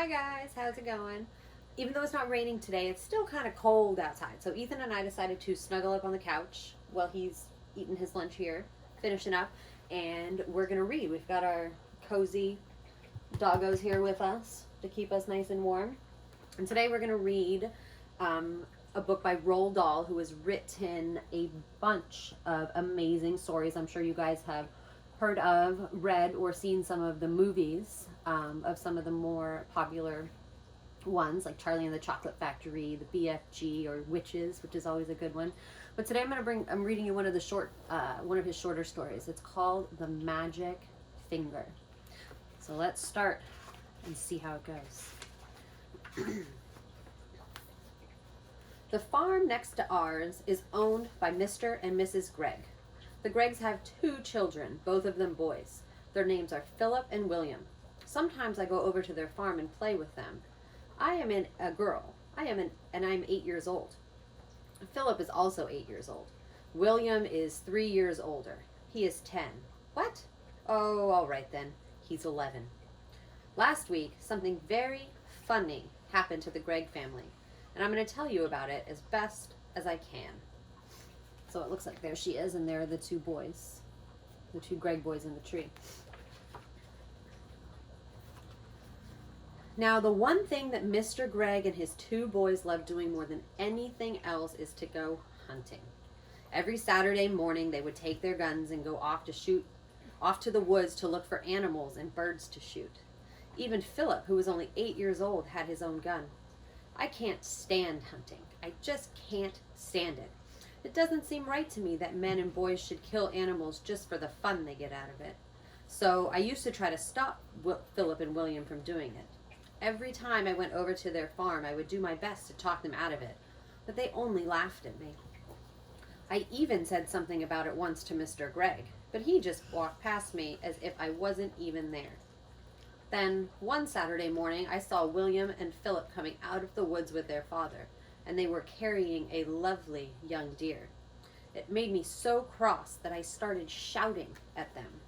Hi guys, how's it going? Even though it's not raining today, it's still kind of cold outside. So Ethan and I decided to snuggle up on the couch while he's eating his lunch here, finishing up, and we're gonna read. We've got our cozy doggos here with us to keep us nice and warm. And today we're gonna read a book by Roald Dahl, who has written a bunch of amazing stories. I'm sure you guys have heard of, read, or seen some of the movies of some of the more popular ones, like Charlie and the Chocolate Factory, the BFG, or Witches, which is always a good one. But today I'm reading you one of his shorter stories. It's called The Magic Finger. So let's start and see how it goes. The farm next to ours is owned by Mr. and Mrs. Gregg. The Greggs have 2 children, both of them boys. Their names are Philip and William. Sometimes I go over to their farm and play with them. I am a girl. And I'm 8 years old. Philip is also 8 years old. William is 3 years older. He is 10. What? Oh, all right then. He's 11. Last week, something very funny happened to the Gregg family, and I'm going to tell you about it as best as I can. So it looks like there she is, and there are the 2 boys, the 2 Gregg boys in the tree. Now, the one thing that Mr. Gregg and his 2 boys love doing more than anything else is to go hunting. Every Saturday morning, they would take their guns and go off to the woods to look for animals and birds to shoot. Even Philip, who was only 8 years old, had his own gun. I can't stand hunting. I just can't stand it. It doesn't seem right to me that men and boys should kill animals just for the fun they get out of it. So I used to try to stop Philip and William from doing it. Every time I went over to their farm, I would do my best to talk them out of it, but they only laughed at me. I even said something about it once to Mr. Gregg, but he just walked past me as if I wasn't even there. Then, one Saturday morning, I saw William and Philip coming out of the woods with their father, and they were carrying a lovely young deer. It made me so cross that I started shouting at them.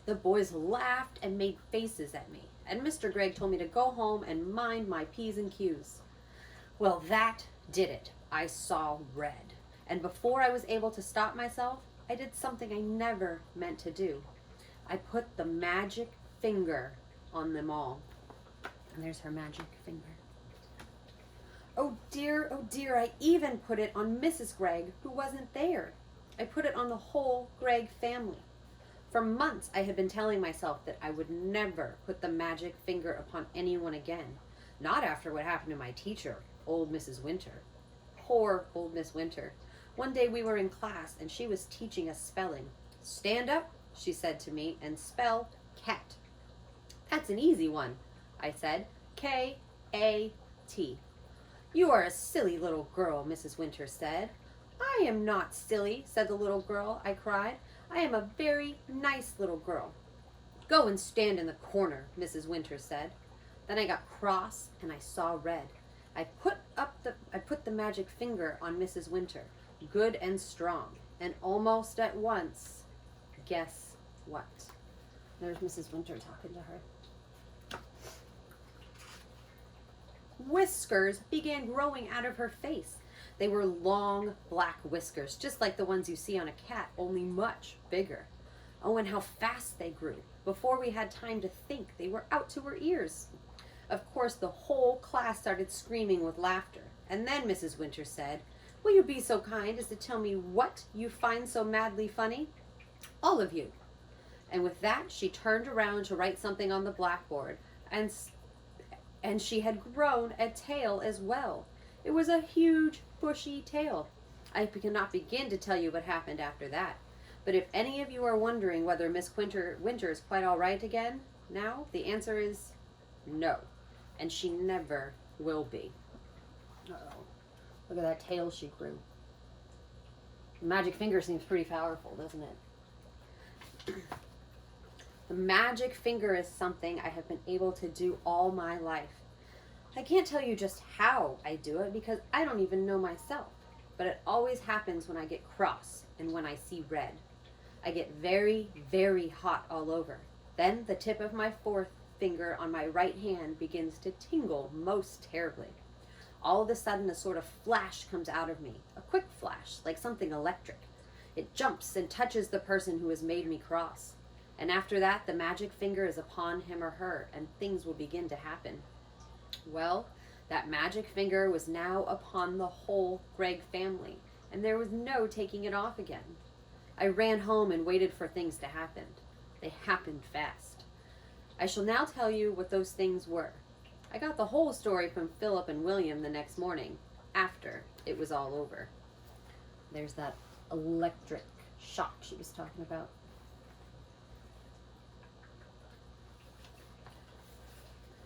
The boys laughed and made faces at me, and Mr. Gregg told me to go home and mind my P's and Q's. Well, that did it. I saw red. And before I was able to stop myself, I did something I never meant to do. I put the magic finger on them all. And there's her magic finger. Oh dear, I even put it on Mrs. Gregg, who wasn't there. I put it on the whole Gregg family. For months, I had been telling myself that I would never put the magic finger upon anyone again. Not after what happened to my teacher, old Mrs. Winter. Poor old Miss Winter. One day we were in class and she was teaching us spelling. "Stand up," she said to me, "and spell cat." "That's an easy one," I said. K-A-T. "You are a silly little girl," Mrs. Winter said. "I am not silly," said the little girl, I cried. "I am a very nice little girl." "Go and stand in the corner," Mrs. Winter said. Then I got cross and I saw red. I put the magic finger on Mrs. Winter, good and strong, and almost at once, guess what? There's Mrs. Winter talking to her. Whiskers began growing out of her face. They were long black whiskers, just like the ones you see on a cat, only much bigger. Oh, and how fast they grew. Before we had time to think, they were out to her ears. Of course, the whole class started screaming with laughter. And then Mrs. Winter said, "Will you be so kind as to tell me what you find so madly funny? All of you." And with that, she turned around to write something on the blackboard, and she had grown a tail as well. It was a huge, bushy tail. I cannot begin to tell you what happened after that. But if any of you are wondering whether Miss Winter is quite all right again now, the answer is no. And she never will be. Uh-oh. Look at that tail she grew. The magic finger seems pretty powerful, doesn't it? The magic finger is something I have been able to do all my life. I can't tell you just how I do it because I don't even know myself. But it always happens when I get cross and when I see red. I get very, very hot all over. Then the tip of my finger on my right hand begins to tingle most terribly. All of a sudden, a sort of flash comes out of me, a quick flash, like something electric. It jumps and touches the person who has made me cross. And after that, the magic finger is upon him or her, and things will begin to happen. Well, that magic finger was now upon the whole Gregg family, and there was no taking it off again. I ran home and waited for things to happen. They happened fast. I shall now tell you what those things were. I got the whole story from Philip and William the next morning, after it was all over. There's that electric shock she was talking about.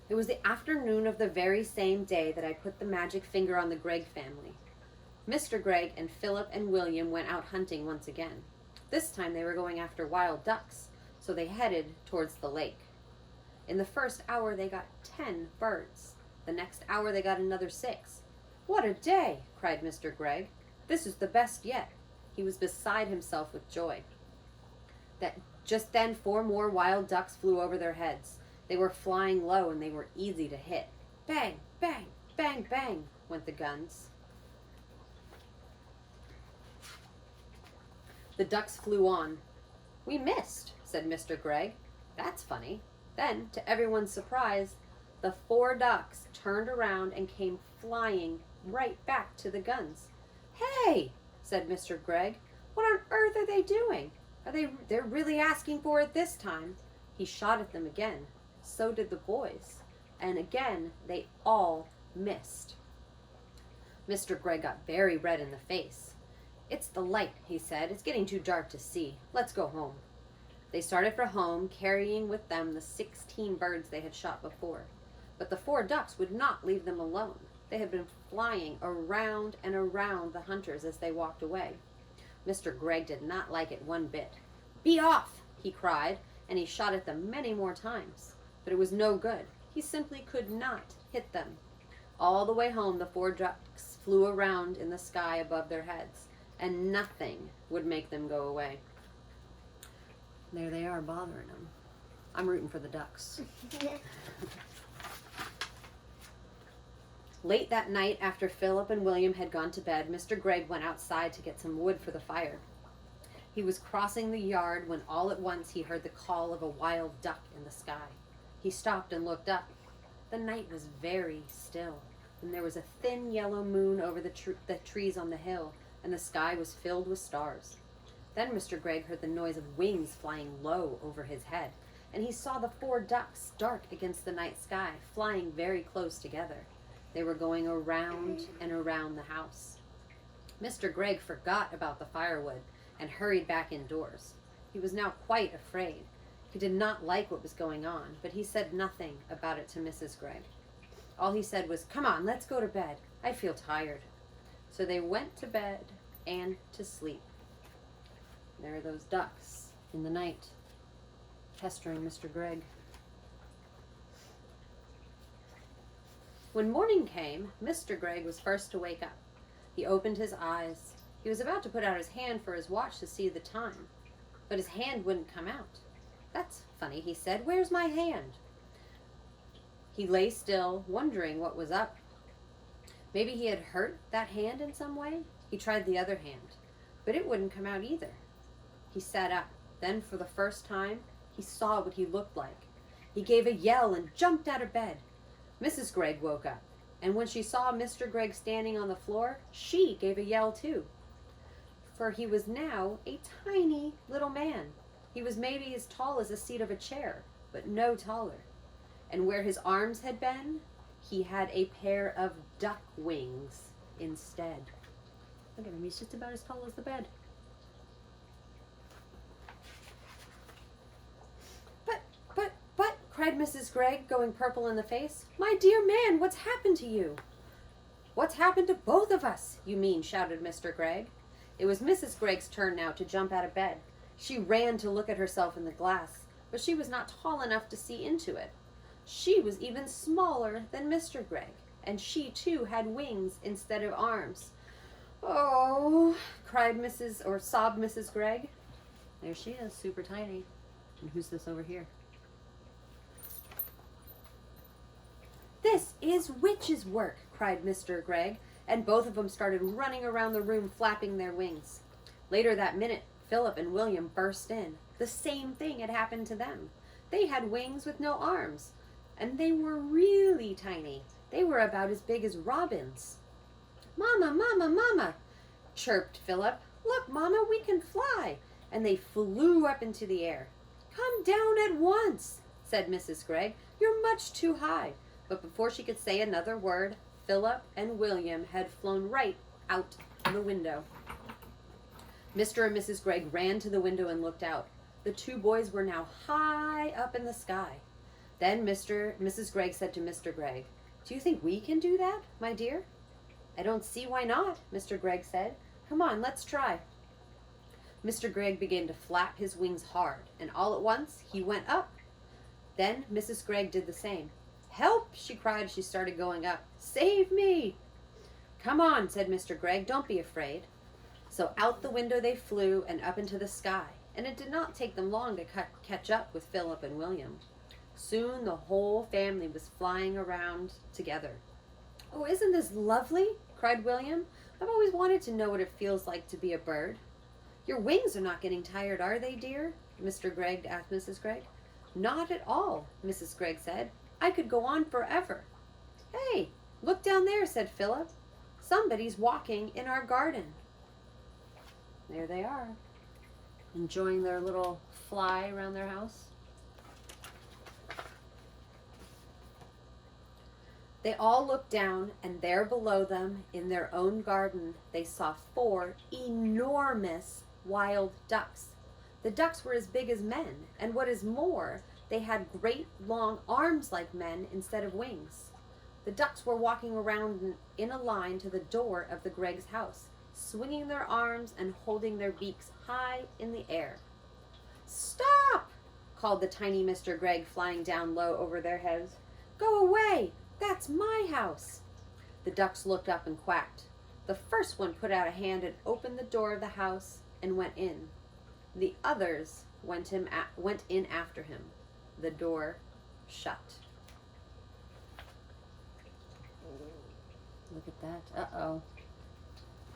It was the afternoon of the very same day that I put the magic finger on the Gregg family. Mr. Gregg and Philip and William went out hunting once again. This time they were going after wild ducks, so they headed towards the lake. In the first hour they got 10 birds. The next hour they got another 6. "What a day!" cried Mr. Gregg. "This is the best yet." He was beside himself with joy. Just then 4 more wild ducks flew over their heads. They were flying low and they were easy to hit. Bang, bang, bang, bang went the guns. The ducks flew on. "We missed," said Mr. Gregg. "That's funny." Then, to everyone's surprise, the 4 ducks turned around and came flying right back to the guns. "Hey," said Mr. Gregg, "what on earth are they doing? They're really asking for it this time." He shot at them again. So did the boys. And again, they all missed. Mr. Gregg got very red in the face. "It's the light," he said. "It's getting too dark to see. Let's go home." They started for home, carrying with them the 16 birds they had shot before. But the 4 ducks would not leave them alone. They had been flying around and around the hunters as they walked away. Mr. Gregg did not like it one bit. "Be off!" he cried, and he shot at them many more times. But it was no good. He simply could not hit them. All the way home, the 4 ducks flew around in the sky above their heads, and nothing would make them go away. There they are, bothering them. I'm rooting for the ducks. Late that night, after Philip and William had gone to bed, Mr. Gregg went outside to get some wood for the fire. He was crossing the yard when all at once he heard the call of a wild duck in the sky. He stopped and looked up. The night was very still, and there was a thin yellow moon over the trees on the hill, and the sky was filled with stars. Then Mr. Gregg heard the noise of wings flying low over his head, and he saw the 4 ducks dart against the night sky, flying very close together. They were going around and around the house. Mr. Gregg forgot about the firewood and hurried back indoors. He was now quite afraid. He did not like what was going on, but he said nothing about it to Mrs. Gregg. All he said was, "Come on, let's go to bed. I feel tired." So they went to bed and to sleep. There are those ducks in the night, pestering Mr. Gregg. When morning came, Mr. Gregg was first to wake up. He opened his eyes. He was about to put out his hand for his watch to see the time, but his hand wouldn't come out. "That's funny," he said. "Where's my hand?" He lay still, wondering what was up. Maybe he had hurt that hand in some way. He tried the other hand, but it wouldn't come out either. He sat up. Then, for the first time, he saw what he looked like. He gave a yell and jumped out of bed. Mrs. Gregg woke up, and when she saw Mr. Gregg standing on the floor, she gave a yell too. For he was now a tiny little man. He was maybe as tall as the seat of a chair, but no taller. And where his arms had been, he had a pair of duck wings instead. Look at him, he's just about as tall as the bed. But, cried Mrs. Gregg, going purple in the face. "My dear man, what's happened to you?" "What's happened to both of us, you mean?" shouted Mr. Gregg. It was Mrs. Gregg's turn now to jump out of bed. She ran to look at herself in the glass, but she was not tall enough to see into it. She was even smaller than Mr. Gregg, and she too had wings instead of arms. "Oh," cried sobbed Mrs. Gregg. There she is, super tiny. And who's this over here? This is witch's work, cried Mr. Gregg, and both of them started running around the room flapping their wings. Later that minute, Philip and William burst in. The same thing had happened to them. They had wings with no arms, and they were really tiny. They were about as big as robins. Mama, Mama, Mama, chirped Philip. Look, Mama, we can fly. And they flew up into the air. Come down at once, said Mrs. Gregg. You're much too high. But before she could say another word, Philip and William had flown right out the window. Mr. and Mrs. Gregg ran to the window and looked out. The two boys were now high up in the sky. Then Mrs. Gregg said to Mr. Gregg, Do you think we can do that, my dear? I don't see why not, Mr. Gregg said. Come on, let's try. Mr. Gregg began to flap his wings hard, and all at once he went up. Then Mrs. Gregg did the same. Help, she cried as she started going up. Save me! Come on, said Mr. Gregg, don't be afraid. So out the window they flew and up into the sky, and it did not take them long to catch up with Philip and William. Soon the whole family was flying around together. Oh, isn't this lovely? Cried William. I've always wanted to know what it feels like to be a bird. Your wings are not getting tired, are they, dear? Mr. Gregg asked Mrs. Gregg. Not at all, Mrs. Gregg said. I could go on forever. Hey, look down there, said Philip. Somebody's walking in our garden. There they are, enjoying their little fly around their house. They all looked down, and there below them, in their own garden, they saw 4 enormous wild ducks. The ducks were as big as men, and what is more, they had great long arms like men instead of wings. The ducks were walking around in a line to the door of the Gregg's house, swinging their arms and holding their beaks high in the air. Stop! Called the tiny Mr. Gregg, flying down low over their heads. Go away! That's my house. The ducks looked up and quacked. The first one put out a hand and opened the door of the house and went in. The others went in after him. The door shut. Look at that. Uh-oh.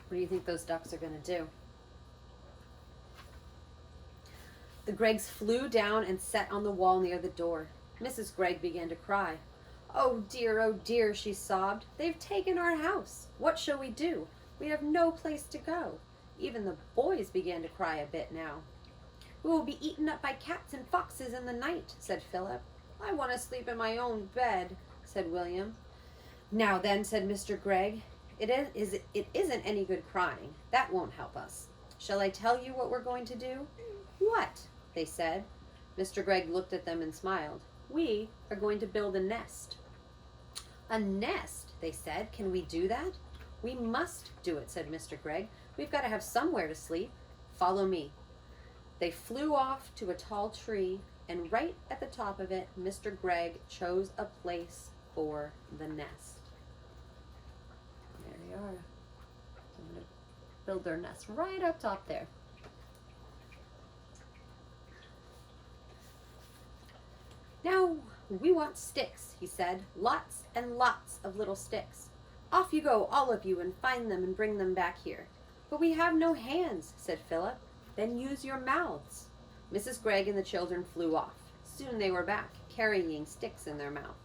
What do you think those ducks are going to do? The Greggs flew down and sat on the wall near the door. Mrs. Gregg began to cry. Oh dear, she sobbed. They've taken our house. What shall we do? We have no place to go. Even the boys began to cry a bit now. We will be eaten up by cats and foxes in the night, said Philip. I want to sleep in my own bed, said William. Now then, said Mr. Gregg, it isn't any good crying. That won't help us. Shall I tell you what we're going to do? What? They said. Mr. Gregg looked at them and smiled. We are going to build a nest. A nest, they said. Can we do that? We must do it, said Mr. Gregg. We've got to have somewhere to sleep. Follow me. They flew off to a tall tree, and right at the top of it, Mr. Gregg chose a place for the nest. There they are. So I'm going to build their nest right up top there. Now, we want sticks, he said. Lots and lots of little sticks. Off you go, all of you, and find them and bring them back here. But we have no hands, said Philip. Then use your mouths. Mrs. Gregg and the children flew off. Soon they were back, carrying sticks in their mouth.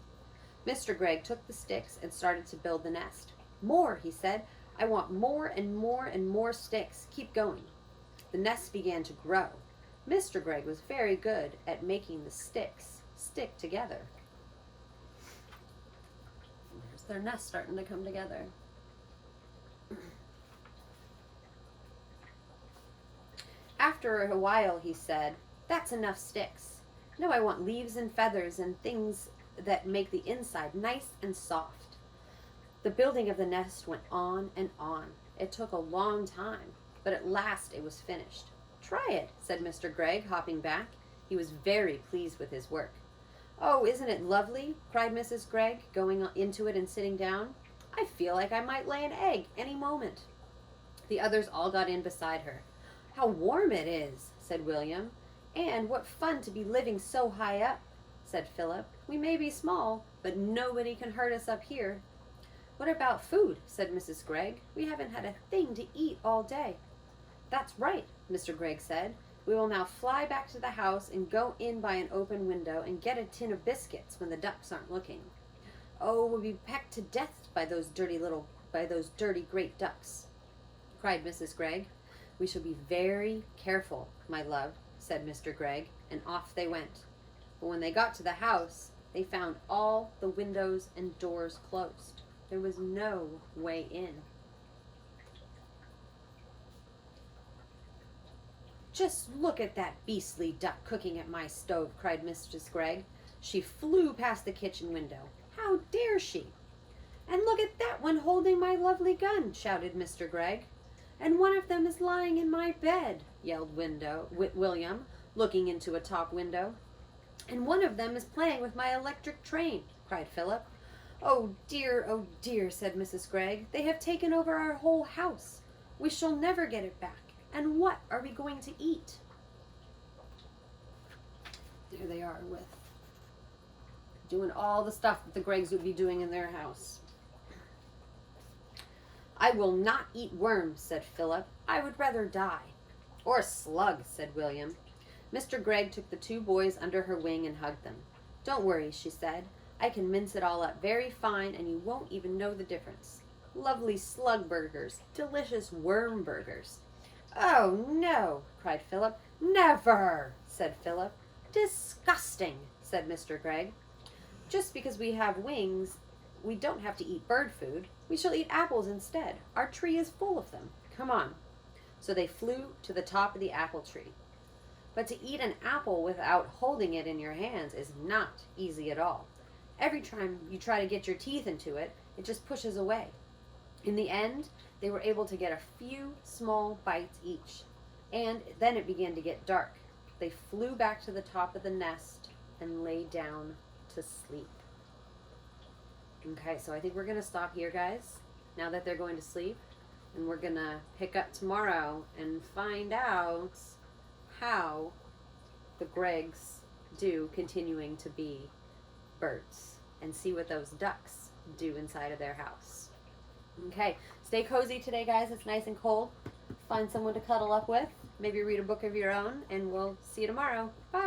Mr. Gregg took the sticks and started to build the nest. More, he said. I want more and more and more sticks. Keep going. The nest began to grow. Mr. Gregg was very good at making the sticks stick together. There's their nest starting to come together. After a while, he said, That's enough sticks. Now I want leaves and feathers and things that make the inside nice and soft. The building of the nest went on and on. It took a long time, but at last it was finished. Try it, said Mr. Gregg, hopping back. He was very pleased with his work. Oh, isn't it lovely? Cried Mrs. Gregg, going into it and sitting down. I feel like I might lay an egg any moment. The others all got in beside her. How warm it is, said William. And what fun to be living so high up, said Philip. "We may be small, but nobody can hurt us up here." "What about food?" said Mrs. Gregg. "We haven't had a thing to eat all day." "That's right," Mr. Gregg said. "We will now fly back to the house and go in by an open window and get a tin of biscuits when the ducks aren't looking." "Oh, we'll be pecked to death by those dirty great ducks," cried Mrs. Gregg. "We shall be very careful, my love," said Mr. Gregg, and off they went. But when they got to the house, they found all the windows and doors closed. There was no way in. "Just look at that beastly duck cooking at my stove," cried Mrs. Gregg. "She flew past the kitchen window. How dare she?" "And look at that one holding my lovely gun," shouted Mr. Gregg. "And one of them is lying in my bed," yelled William, looking into a top window. "And one of them is playing with my electric train," cried Philip. Oh, dear," said Mrs. Gregg. "They have taken over our whole house. We shall never get it back. And what are we going to eat?" There they are with doing all the stuff that the Greggs would be doing in their house. "I will not eat worms," said Philip. "I would rather die." "Or slugs," said William. Mr. Gregg took the two boys under her wing and hugged them. "Don't worry," she said. "I can mince it all up very fine and you won't even know the difference. Lovely slug burgers, delicious worm burgers." "Oh, no," cried Philip. "Never," said Philip. "Disgusting," said Mr. Gregg. "Just because we have wings, we don't have to eat bird food. We shall eat apples instead. Our tree is full of them. Come on." So they flew to the top of the apple tree. But to eat an apple without holding it in your hands is not easy at all. Every time you try to get your teeth into it, it just pushes away. In the end, they were able to get a few small bites each, and then it began to get dark. They flew back to the top of the nest and lay down to sleep. Okay, so I think we're going to stop here, guys, now that they're going to sleep, and we're going to pick up tomorrow and find out how the Greggs do continuing to be birds and see what those ducks do inside of their house. Okay, stay cozy today, guys. It's nice and cold. Find someone to cuddle up with. Maybe read a book of your own, and we'll see you tomorrow. Bye.